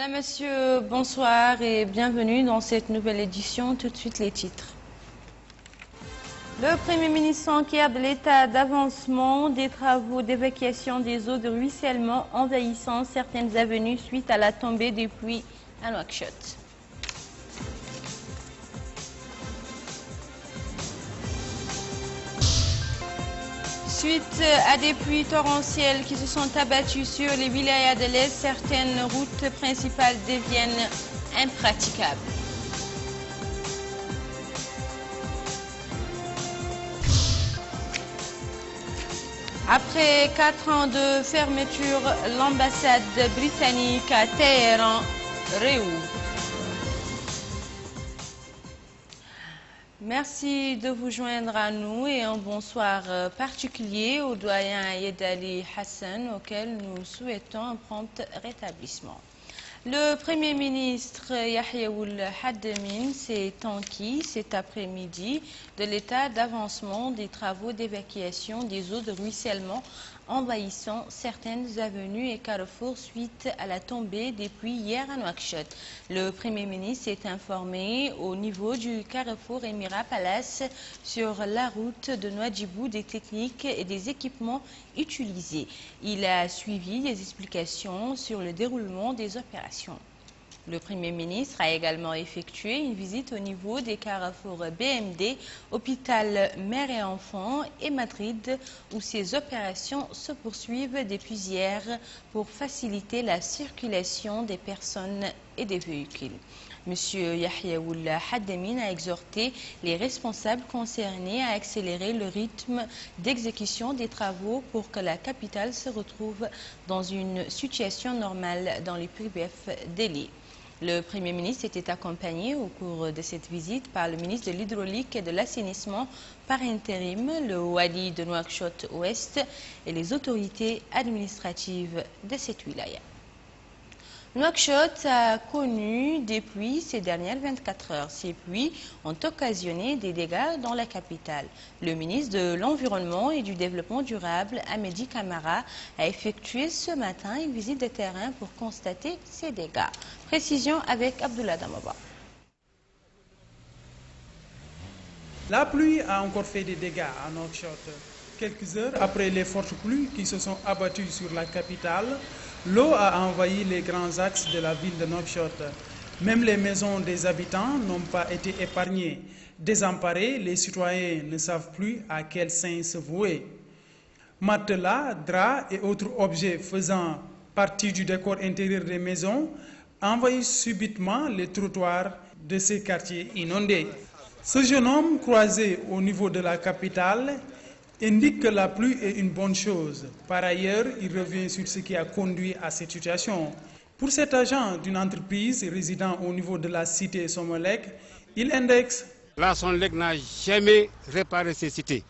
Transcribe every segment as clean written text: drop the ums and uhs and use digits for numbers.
Madame, Monsieur, bonsoir et bienvenue dans cette nouvelle édition. Tout de suite les titres. Le Premier ministre s'enquiert de l'état d'avancement des travaux d'évacuation des eaux de ruissellement envahissant certaines avenues suite à la tombée des pluies à Nouakchott. Suite à des pluies torrentielles qui se sont abattues sur les wilayas de l'Est, certaines routes principales deviennent impraticables. Après 4 ans de fermeture, l'ambassade britannique à Téhéran réouvre. Merci de vous joindre à nous et un bonsoir particulier au doyen Yedali Hassan auquel nous souhaitons un prompt rétablissement. Le Premier ministre Yahya Ould Haddamine s'est enquis cet après-midi de l'état d'avancement des travaux d'évacuation des eaux de ruissellement envahissant certaines avenues et carrefours suite à la tombée des pluies hier à Nouakchott. Le Premier ministre s'est informé au niveau du carrefour Émirat Palace sur la route de Nouadhibou des techniques et des équipements utilisés. Il a suivi des explications sur le déroulement des opérations. Le Premier ministre a également effectué une visite au niveau des carrefours BMD, Hôpital Mère et Enfants et Madrid, où ces opérations se poursuivent depuis hier pour faciliter la circulation des personnes et des véhicules. M. Yahya Ould Haddamine a exhorté les responsables concernés à accélérer le rythme d'exécution des travaux pour que la capitale se retrouve dans une situation normale dans les plus brefs délais. Le Premier ministre était accompagné au cours de cette visite par le ministre de l'Hydraulique et de l'Assainissement par intérim, le Wali de Nouakchott-Ouest et les autorités administratives de cette wilaya. Nouakchott a connu des pluies ces dernières 24 heures. Ces pluies ont occasionné des dégâts dans la capitale. Le ministre de l'Environnement et du Développement durable, Amédi Camara, a effectué ce matin une visite de terrain pour constater ces dégâts. Précision avec Abdullah Damaba. La pluie a encore fait des dégâts à Nouakchott. Quelques heures après les fortes pluies qui se sont abattues sur la capitale, l'eau a envahi les grands axes de la ville de Nouakchott. Même les maisons des habitants n'ont pas été épargnées. Désemparés, les citoyens ne savent plus à quel saint se vouer. Matelas, draps et autres objets faisant partie du décor intérieur des maisons envahissent subitement les trottoirs de ces quartiers inondés. Ce jeune homme croisé au niveau de la capitale indique que la pluie est une bonne chose. Par ailleurs, il revient sur ce qui a conduit à cette situation. Pour cet agent d'une entreprise résidant au niveau de la cité Somelec, il indexe. La Sonelec n'a jamais réparé ces cités.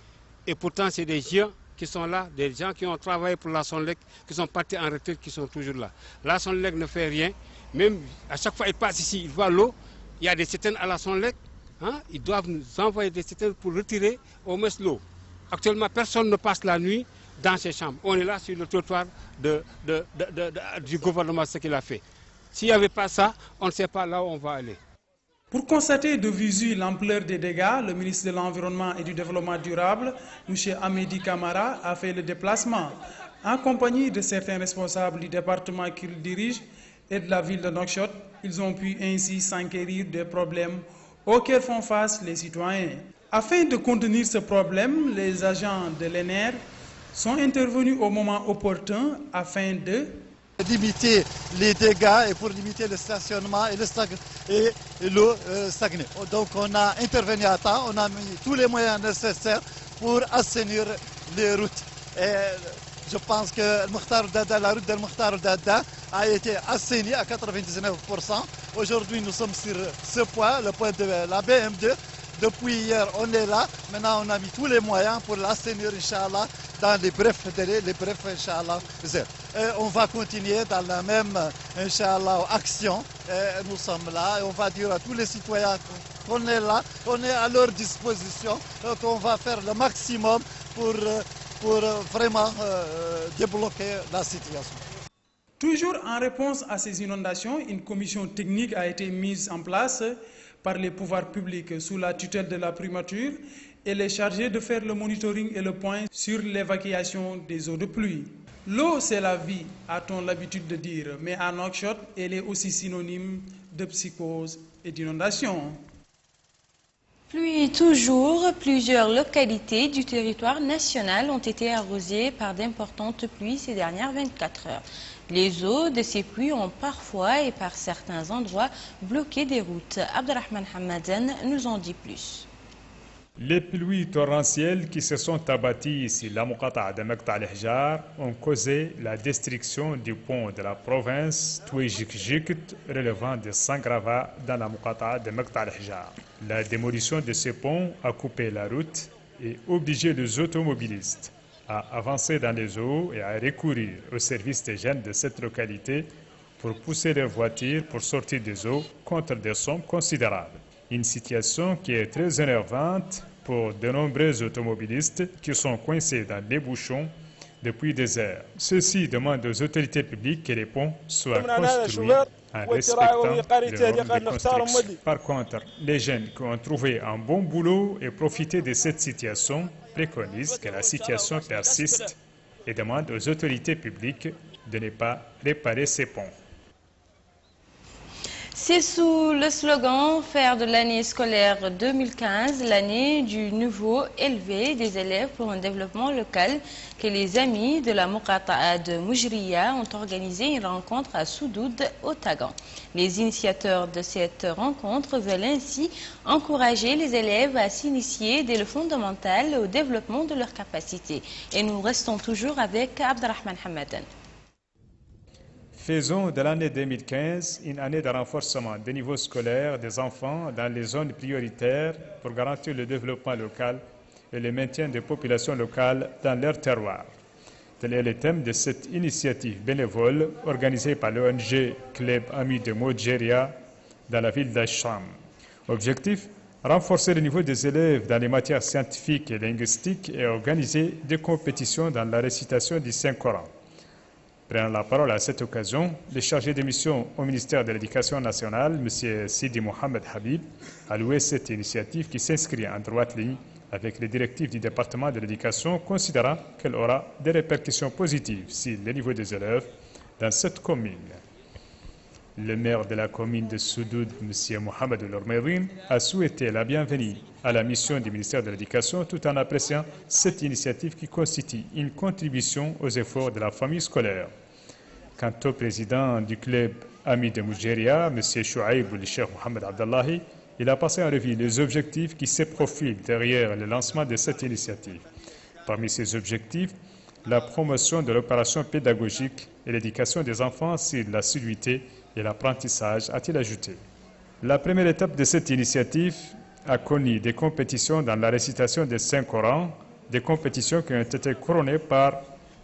Et pourtant, c'est des gens qui sont là, des gens qui ont travaillé pour la Sonelec, qui sont partis en retraite, qui sont toujours là. La Sonelec ne fait rien. Même à chaque fois qu'il passe ici, il voit l'eau. Il y a des citernes à la Sonelec. Ils doivent nous envoyer des citernes pour retirer au moins l'eau. Actuellement, personne ne passe la nuit dans ces chambres. On est là sur le trottoir du gouvernement, ce qu'il a fait. S'il n'y avait pas ça, on ne sait pas là où on va aller. Pour constater de visu l'ampleur des dégâts, le ministre de l'Environnement et du Développement durable, M. Amédi Camara, a fait le déplacement. En compagnie de certains responsables du département qu'il dirige et de la ville de Nouakchott, ils ont pu ainsi s'enquérir des problèmes auxquels font face les citoyens. Afin de contenir ce problème, les agents de l'ENER sont intervenus au moment opportun afin de limiter les dégâts et pour limiter le stationnement et l'eau stagnée. Donc on a intervenu à temps, on a mis tous les moyens nécessaires pour assainir les routes. Et je pense que la route de Mokhtar Dada a été assainie à 99%. Aujourd'hui nous sommes sur ce point, le point de la BM2. Depuis hier, on est là. Maintenant, on a mis tous les moyens pour l'assainir, Inch'Allah, dans les brefs délais, les brefs, Inch'Allah. On va continuer dans la même, Inch'Allah, action. Nous sommes là et on va dire à tous les citoyens qu'on est là, on est à leur disposition. Donc, on va faire le maximum pour vraiment débloquer la situation. Toujours en réponse à ces inondations, une commission technique a été mise en place par les pouvoirs publics sous la tutelle de la primature. Elle est chargée de faire le monitoring et le point sur l'évacuation des eaux de pluie. L'eau, c'est la vie, a-t-on l'habitude de dire, mais à Nouakchott, elle est aussi synonyme de psychose et d'inondation. Pluie toujours, plusieurs localités du territoire national ont été arrosées par d'importantes pluies ces dernières 24 heures. Les eaux de ces pluies ont parfois et par certains endroits bloqué des routes. Abdelrahman Hamadan nous en dit plus. Les pluies torrentielles qui se sont abattues sur la Muqata'a de Maqta' al-Hjar ont causé la destruction du pont de la province Touéjik-Jikt relevant de Sangrava dans la Muqata'a de Maqta' al-Hjar. La démolition de ce pont a coupé la route et obligé les automobilistes à avancer dans les eaux et à recourir aux services de jeunes de cette localité pour pousser leurs voitures pour sortir des eaux contre des sommes considérables. Une situation qui est très énervante pour de nombreux automobilistes qui sont coincés dans les bouchons depuis des heures. Ceux-ci demandent aux autorités publiques que les ponts soient construits en respectant les normes de construction. Par contre, les jeunes qui ont trouvé un bon boulot et profité de cette situation préconisent que la situation persiste et demandent aux autorités publiques de ne pas réparer ces ponts. C'est sous le slogan « Faire de l'année scolaire 2015 l'année du niveau élevé des élèves pour un développement local » que les amis de la Muqata'a de Moujriya ont organisé une rencontre à Soudoud au Tagan. Les initiateurs de cette rencontre veulent ainsi encourager les élèves à s'initier dès le fondamental au développement de leurs capacités. Et nous restons toujours avec Abdelrahman Hamadan. Faisons de l'année 2015 une année de renforcement des niveaux scolaires des enfants dans les zones prioritaires pour garantir le développement local et le maintien des populations locales dans leur terroir. Tel est le thème de cette initiative bénévole organisée par l'ONG Club Amis de Moudjeria dans la ville d'Acham. Objectif, renforcer le niveau des élèves dans les matières scientifiques et linguistiques et organiser des compétitions dans la récitation du Saint-Coran. Prenant la parole à cette occasion, le chargé de mission au ministère de l'Éducation nationale, M. Sidi Mohamed Habib, a loué cette initiative qui s'inscrit en droite ligne avec les directives du département de l'Éducation, considérant qu'elle aura des répercussions positives sur le niveau des élèves dans cette commune. Le maire de la commune de Soudoud, M. Mohamed El-Ormerin, a souhaité la bienvenue à la mission du ministère de l'Éducation tout en appréciant cette initiative qui constitue une contribution aux efforts de la famille scolaire. Quant au président du club Amis de Moudjeria, M. Chouaib el-Cheikh Mohamed Abdallahi, il a passé en revue les objectifs qui se profilent derrière le lancement de cette initiative. Parmi ces objectifs, la promotion de l'opération pédagogique et l'éducation des enfants sur l'assiduité et l'apprentissage, a-t-il ajouté. La première étape de cette initiative a connu des compétitions dans la récitation des Saint-Coran, des compétitions qui ont été couronnées par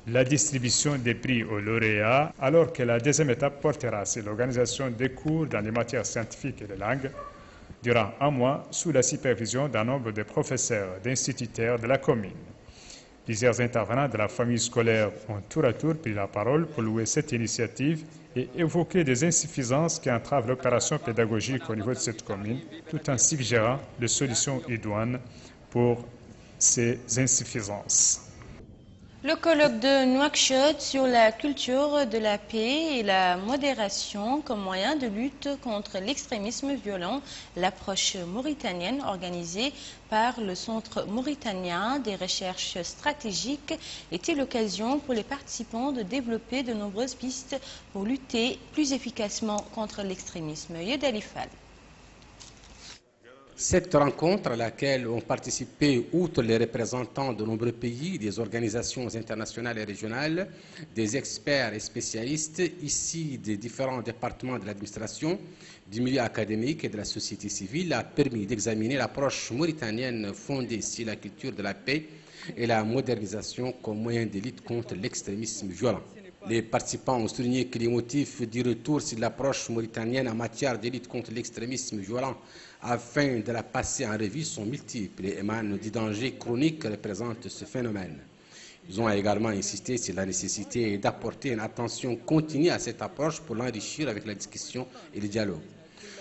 la distribution des prix aux lauréats, alors que la deuxième étape portera sur l'organisation des cours dans les matières scientifiques et les langues durant un mois sous la supervision d'un nombre de professeurs et d'instituteurs de la commune. Plusieurs intervenants de la famille scolaire ont tour à tour pris la parole pour louer cette initiative et évoquer des insuffisances qui entravent l'opération pédagogique au niveau de cette commune, tout en suggérant des solutions idoines pour ces insuffisances. Le colloque de Nouakchott sur la culture de la paix et la modération comme moyen de lutte contre l'extrémisme violent, l'approche mauritanienne organisée par le Centre mauritanien des recherches stratégiques était l'occasion pour les participants de développer de nombreuses pistes pour lutter plus efficacement contre l'extrémisme. Yedali Fall. Cette rencontre à laquelle ont participé, outre les représentants de nombreux pays, des organisations internationales et régionales, des experts et spécialistes issus des différents départements de l'administration, du milieu académique et de la société civile, a permis d'examiner l'approche mauritanienne fondée sur la culture de la paix et la modernisation comme moyen de lutte contre l'extrémisme violent. Les participants ont souligné que les motifs du retour sur l'approche mauritanienne en matière de lutte contre l'extrémisme violent afin de la passer en revue sont multiples et émanent des dangers chroniques que représente ce phénomène. Ils ont également insisté sur la nécessité d'apporter une attention continue à cette approche pour l'enrichir avec la discussion et le dialogue.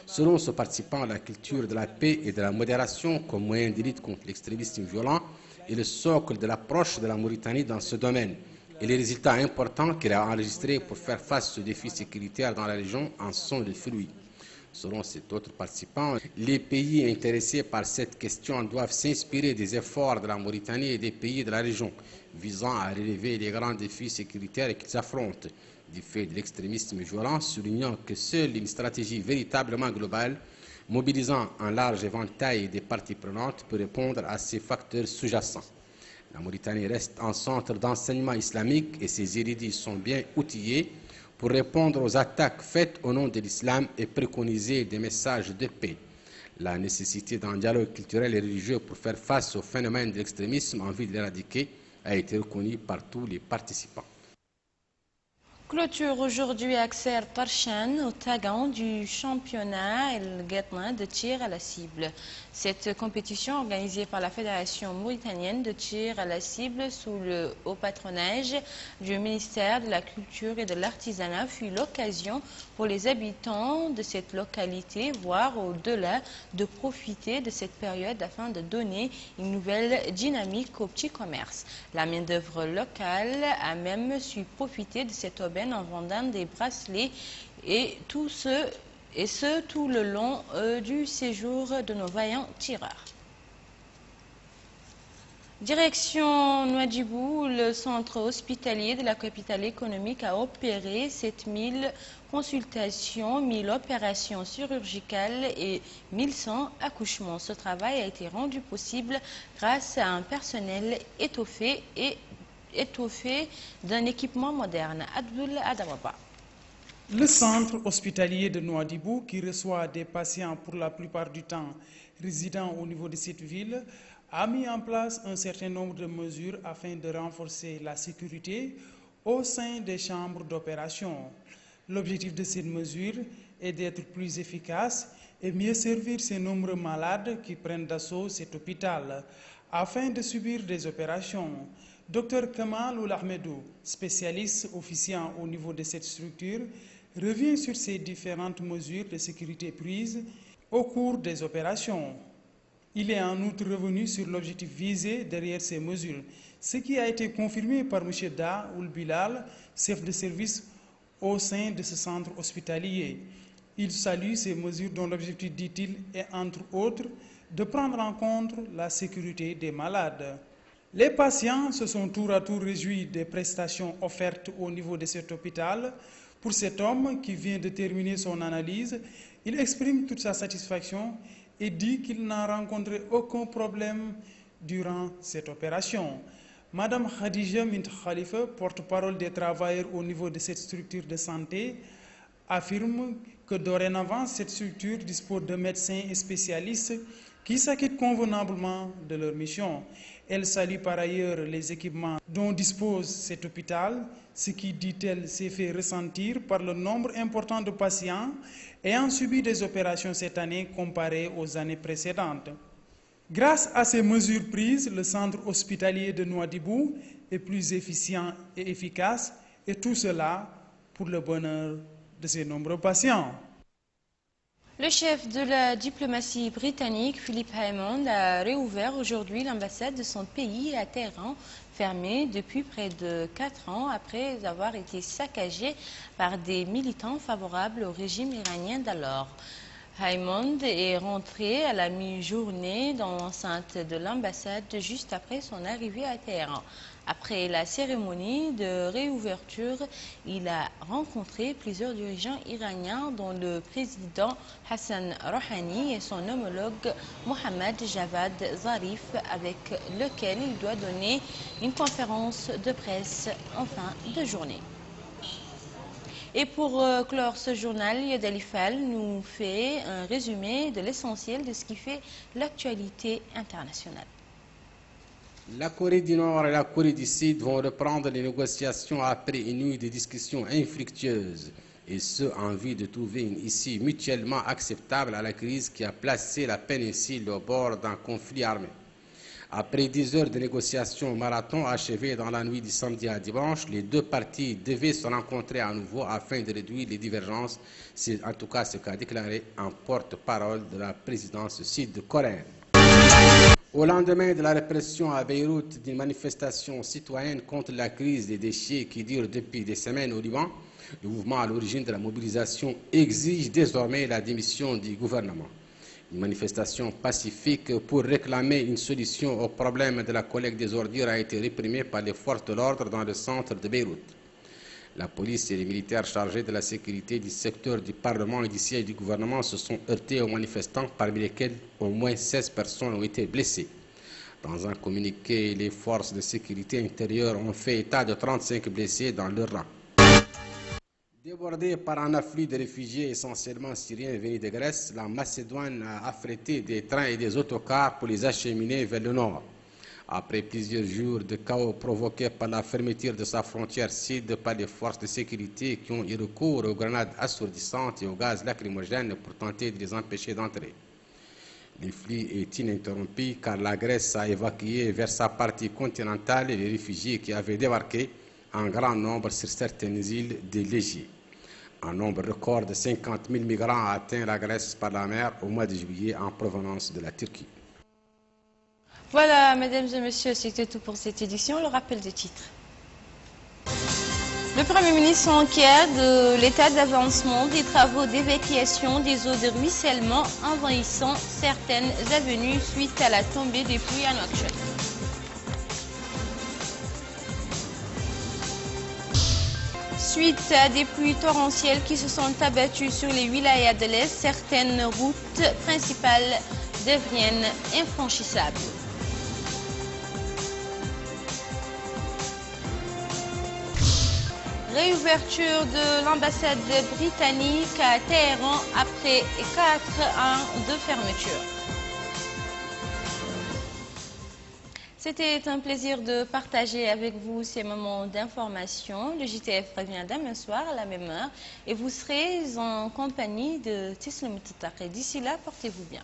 Selon ce participant, la culture de la paix et de la modération comme moyen de lutte contre l'extrémisme violent est le socle de l'approche de la Mauritanie dans ce domaine. Et les résultats importants qu'elle a enregistrés pour faire face aux défis sécuritaires dans la région en sont le fruit. Selon cet autre participant, les pays intéressés par cette question doivent s'inspirer des efforts de la Mauritanie et des pays de la région visant à relever les grands défis sécuritaires qu'ils affrontent du fait de l'extrémisme violent, soulignant que seule une stratégie véritablement globale, mobilisant un large éventail des parties prenantes, peut répondre à ces facteurs sous-jacents. La Mauritanie reste un centre d'enseignement islamique et ses érudits sont bien outillés pour répondre aux attaques faites au nom de l'islam et préconiser des messages de paix. La nécessité d'un dialogue culturel et religieux pour faire face au phénomène de l'extrémisme en vue de l'éradiquer a été reconnue par tous les participants. Clôture aujourd'hui à Kser Tarshan, au Tagan du championnat El Guetna de tir à la cible. Cette compétition organisée par la Fédération mauritanienne de tir à la cible sous le haut patronage du ministère de la Culture et de l'Artisanat fut l'occasion pour les habitants de cette localité, voire au-delà, de profiter de cette période afin de donner une nouvelle dynamique au petit commerce. La main-d'œuvre locale a même su profiter de cette aubaine en vendant des bracelets et ce tout le long du séjour de nos vaillants tireurs. Direction Nouadhibou, le centre hospitalier de la capitale économique a opéré 7000 consultations, 1000 opérations chirurgicales et 1100 accouchements. Ce travail a été rendu possible grâce à un personnel étoffé d'un équipement moderne. Abdul Adawaba. Le centre hospitalier de Nouadhibou, qui reçoit des patients pour la plupart du temps résidant au niveau de cette ville, a mis en place un certain nombre de mesures afin de renforcer la sécurité au sein des chambres d'opération. L'objectif de cette mesure est d'être plus efficace et mieux servir ces nombreux malades qui prennent d'assaut cet hôpital afin de subir des opérations. Dr Kamal Oulahmedou, spécialiste officiant au niveau de cette structure, revient sur ces différentes mesures de sécurité prises au cours des opérations. Il est en outre revenu sur l'objectif visé derrière ces mesures, ce qui a été confirmé par M. Da Oul Bilal, chef de service au sein de ce centre hospitalier. Il salue ces mesures dont l'objectif, dit-il, est entre autres de prendre en compte la sécurité des malades. Les patients se sont tour à tour réjouis des prestations offertes au niveau de cet hôpital. Pour cet homme qui vient de terminer son analyse, il exprime toute sa satisfaction et dit qu'il n'a rencontré aucun problème durant cette opération. Madame Khadija Mint Khalifa, porte-parole des travailleurs au niveau de cette structure de santé, affirme que dorénavant, cette structure dispose de médecins et spécialistes qui s'acquittent convenablement de leur mission. Elle salue par ailleurs les équipements dont dispose cet hôpital, ce qui, dit-elle, s'est fait ressentir par le nombre important de patients ayant subi des opérations cette année comparé aux années précédentes. Grâce à ces mesures prises, le centre hospitalier de Nouadhibou est plus efficient et efficace, et tout cela pour le bonheur de ses nombreux patients. Le chef de la diplomatie britannique, Philip Hammond, a réouvert aujourd'hui l'ambassade de son pays à Téhéran, fermée depuis près de 4 ans après avoir été saccagée par des militants favorables au régime iranien d'alors. Hammond est rentré à la mi-journée dans l'enceinte de l'ambassade juste après son arrivée à Téhéran. Après la cérémonie de réouverture, il a rencontré plusieurs dirigeants iraniens, dont le président Hassan Rouhani et son homologue Mohammad Javad Zarif, avec lequel il doit donner une conférence de presse en fin de journée. Et pour clore ce journal, Yadali Fall nous fait un résumé de l'essentiel de ce qui fait l'actualité internationale. La Corée du Nord et la Corée du Sud vont reprendre les négociations après une nuit de discussions infructueuses, et ce en vue de trouver une issue mutuellement acceptable à la crise qui a placé la péninsule au bord d'un conflit armé. Après 10 heures de négociations marathon achevées dans la nuit du samedi à dimanche, les deux parties devaient se rencontrer à nouveau afin de réduire les divergences. C'est en tout cas ce qu'a déclaré un porte-parole de la présidence sud-coréenne. Au lendemain de la répression à Beyrouth d'une manifestation citoyenne contre la crise des déchets qui dure depuis des semaines au Liban, le mouvement à l'origine de la mobilisation exige désormais la démission du gouvernement. Une manifestation pacifique pour réclamer une solution au problème de la collecte des ordures a été réprimée par les forces de l'ordre dans le centre de Beyrouth. La police et les militaires chargés de la sécurité du secteur du Parlement et du siège du gouvernement se sont heurtés aux manifestants, parmi lesquels au moins 16 personnes ont été blessées. Dans un communiqué, les forces de sécurité intérieure ont fait état de 35 blessés dans leur rang. Débordée par un afflux de réfugiés essentiellement syriens venus de Grèce, la Macédoine a affrété des trains et des autocars pour les acheminer vers le nord. Après plusieurs jours de chaos provoqués par la fermeture de sa frontière sud par les forces de sécurité qui ont eu recours aux grenades assourdissantes et au gaz lacrymogène pour tenter de les empêcher d'entrer. Le flux est ininterrompu car la Grèce a évacué vers sa partie continentale les réfugiés qui avaient débarqué en grand nombre sur certaines îles de l'Égée. Un nombre record de 50 000 migrants a atteint la Grèce par la mer au mois de juillet en provenance de la Turquie. Voilà, mesdames et messieurs, c'était tout pour cette édition. Le rappel des titres. Le Premier ministre s'enquiert de l'état d'avancement des travaux d'évacuation des eaux de ruissellement envahissant certaines avenues suite à la tombée des pluies à Nouakchott. Suite à des pluies torrentielles qui se sont abattues sur les wilayas de l'Est, certaines routes principales deviennent infranchissables. Réouverture de l'ambassade britannique à Téhéran après 4 ans de fermeture. C'était un plaisir de partager avec vous ces moments d'information. Le JTF revient demain soir à la même heure et vous serez en compagnie de Tislim Toutake. D'ici là, portez-vous bien.